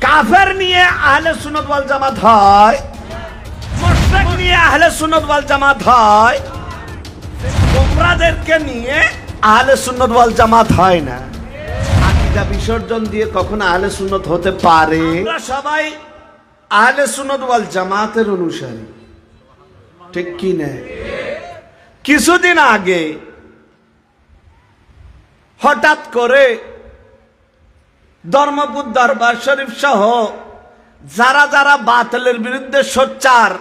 কাফের নিয়ে আহলে সুন্নাত ওয়াল জামাত হয়, মুশরিক নিয়ে আহলে সুন্নাত ওয়াল জামাত হয়, গোমরাদেরকে নিয়ে আহলে সুন্নাত ওয়াল জামাত হয় না। আকীদা বিসর্জন দিয়ে কখনো আহলে সুন্নাত হতে পারে? আমরা সবাই আহলে সুন্নাত ওয়াল জামাতের অনুসারী, ঠিক কি না? কিছুদিন আগে হঠাৎ করে ধর্মপুর দরবার শরীফ সহ যারা যারা বাতিলের বিরুদ্ধে সোচ্চার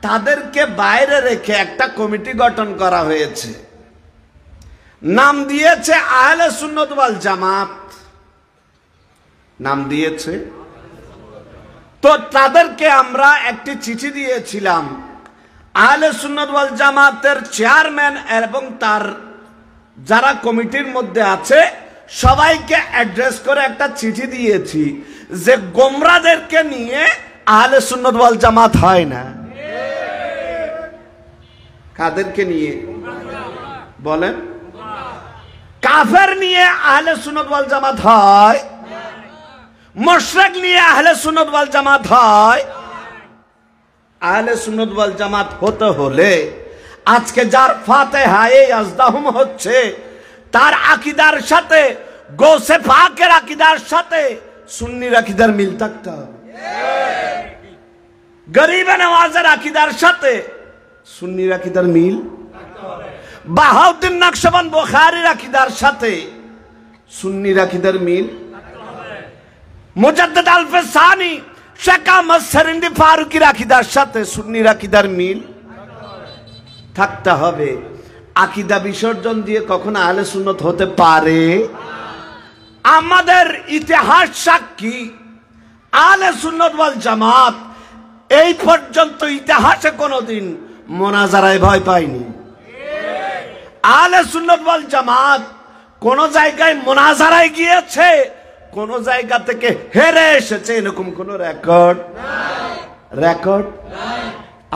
তাদেরকে বাইরে রেখে একটা কমিটি গঠন করা হয়েছে, নাম দিয়েছে আহলে সুন্নাত ওয়াল জামাত, নাম দিয়েছে। তো তাদেরকে আমরা একটি চিঠি দিয়েছিলাম, আহলে সুন্নাত ওয়াল জামাতের চেয়ারম্যান এবং তার যারা কমিটির মধ্যে আছে সবাইকে অ্যাড্রেস করে একটা চিঠি দিয়েছি যে গোমরাদেরকে নিয়ে আহলে সুন্নাত ওয়াল জামাত হয় না। কাদেরকে নিয়ে বলেন? কাফের নিয়ে আহলে সুন্নাত ওয়াল জামাত হয়, মুশরিক নিয়ে আহলে সুন্নাত ওয়াল জামাত হয়। আহলে সুন্নাত ওয়াল জামাত হতে হলে আজকে যার ফাতিহায়ে আজদাহুম হচ্ছে তার আকীদার সাথে, গৌসে পাকের আকীদার সাথে সুন্নির আকীদার মিল থাকতে হবে। গরিবে নওয়াজের আকীদার সাথে সুন্নির আকীদার মিল, বাহাউদ্দিন নকশবন্দ বুখারীর আকীদার সাথে সুন্নির আকীদার মিল, মুজাদ্দিদ আল-ফিসানি শেখ আহমদ সেরিন্দি ফারুকীর আকীদার সাথে সুন্নির আকীদার মিল থাকতে হবে। আকীদা বিসর্জন দিয়ে কখনো আহলে সুন্নাত হতে পারে? আমাদের ইতিহাস সাক্ষী আহলে সুন্নাত ওয়াল জামাত এই পর্যন্ত ইতিহাসে কোনোদিন মোনাজারায় ভয় পায়নি। আহলে সুন্নাত ওয়াল জামাত কোন জায়গায় মোনাজারায় গিয়েছে, কোন জায়গা থেকে হেরে এসেছে, এরকম কোন রেকর্ড নাই।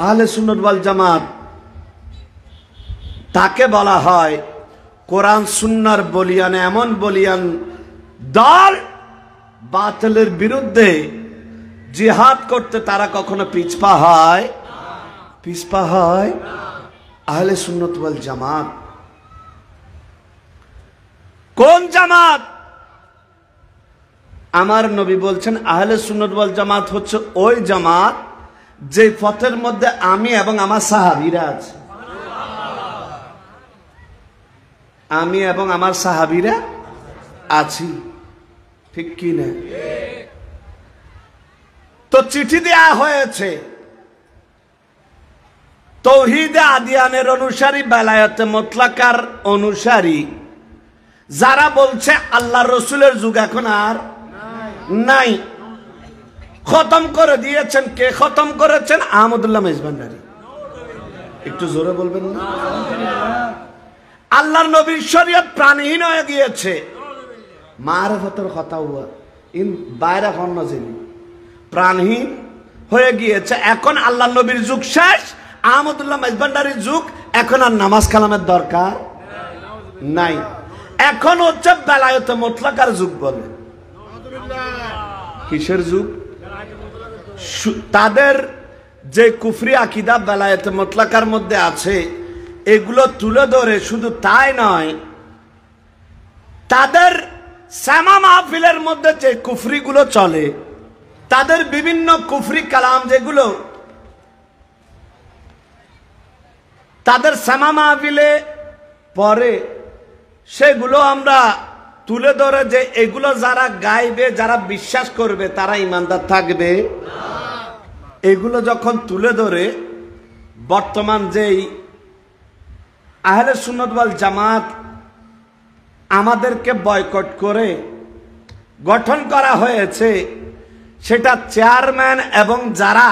আহলে সুন্নাত ওয়াল জামাত তাকে বলা হয় কোরআন সুন্নাহর বলিয়ান, এমন বলিয়ান দল বাতিলের বিরুদ্ধে জিহাদ করতে তারা কখনো পিছপা হয়? আহলে সুন্নাত ওয়াল জামাত কোন জামাত? আমার নবী বলছেন আহলে সুন্নাত ওয়াল জামাত হচ্ছে ওই জামাত যে পথের মধ্যে আমি এবং আমার সাহাবীরা আছে। আমি এবং আমার সাহাবীরা আছি, ঠিক কি না? তো চিঠি দেয়া হয়েছে তাওহীদে আদিয়ানের অনুসারী, বেলায়েতে মুতলাকার অনুসারী, যারা বলছে আল্লাহ রসুলের যুগ এখন আর নাই, খতম করে দিয়েছেন। কে খতম করেছেন? আহমদুল্লাহ মেজভান্ডারী। একটু জোরে বলবেন না? আল্লাহর নবীর শরীয়ত প্রাণহীন হয়ে গিয়েছে। মারিফতের কথা হুয়া ইন বাইরে ফন্নজিনি প্রাণহীন হয়ে গিয়েছে। এখন আল্লাহর নবীর যুগ শেষ, আহমদুল্লাহ মেজভান্ডারীর যুগ, এখন আর নামাজ কালামের দরকার নাই। এখন হচ্ছে বেলায়েতে মুতলাকার যুগ। বলে কিসের যুগ? তাদের যে কুফরি আকীদা বেলায়েতে মুতলাকার মধ্যে আছে এগুলো তুলে ধরে, শুধু তাই নয়, তাদের সামা মাহফিলের মধ্যে যে কুফরিগুলো চলে, তাদের বিভিন্ন কুফরি কালাম যেগুলো তাদের সামা মাহফিলে পরে, সেগুলো আমরা তুলে ধরে যে এগুলো যারা গাইবে, যারা বিশ্বাস করবে তারা ইমানদার থাকবে। এগুলো যখন তুলে ধরে বর্তমান যেই আহলে সুন্নাত ওয়াল জামাত আমাদেরকে বয়কট করে গঠন করা হয়েছে, সেটা চেয়ারম্যান এবং যারা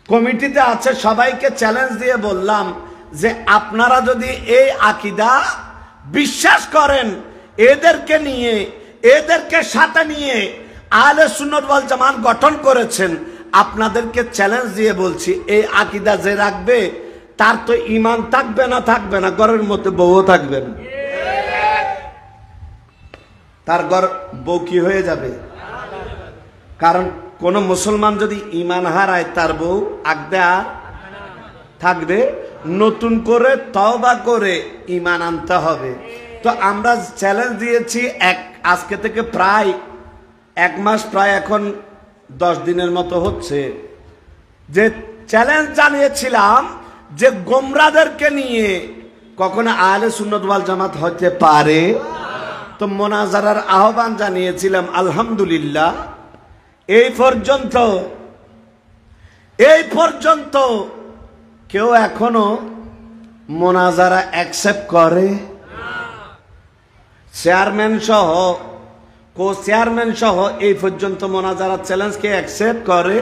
কমিটিতে আছে সবাইকে চ্যালেঞ্জ দিয়ে বললাম যে আপনারা যদি এই আকীদা বিশ্বাস করেন, এদেরকে নিয়ে, এদেরকে সাথে নিয়ে আহলে সুন্নাত ওয়াল জামাত গঠন করেছেন, আপনাদেরকে চ্যালেঞ্জ দিয়ে বলছি এই আকীদা যে রাখবে তার তো ঈমান থাকবে না, ঘরের মধ্যে বউ থাকবে না। তার ঘর বউ কি হয়ে যাবে? কারণ কোন মুসলমান যদি ঈমান হারায় তার বউ আগদে আর থাকবে, নতুন করে তওবা করে ঈমান আনতে হবে। তো আমরা চ্যালেঞ্জ দিয়েছি আজকে থেকে প্রায় 1 মাস, প্রায় এখন 10 দিনের মতো হচ্ছে, যে চ্যালেঞ্জ জানিয়েছিলাম যে গোমরাদেরকে নিয়ে কখনো আহলে সুন্নাত ওয়াল জামাত হতে পারে। তো মোনাজারার আহ্বান জানিয়েছিলাম, আলহামদুলিল্লাহ এই পর্যন্ত কেউ এখনো মোনাজারা অ্যাকসেপ্ট করে? চেয়ারম্যান সহ, কো চেয়ারম্যান সহ এই পর্যন্ত মোনাজারা চ্যালেঞ্জকে অ্যাকসেপ্ট করে?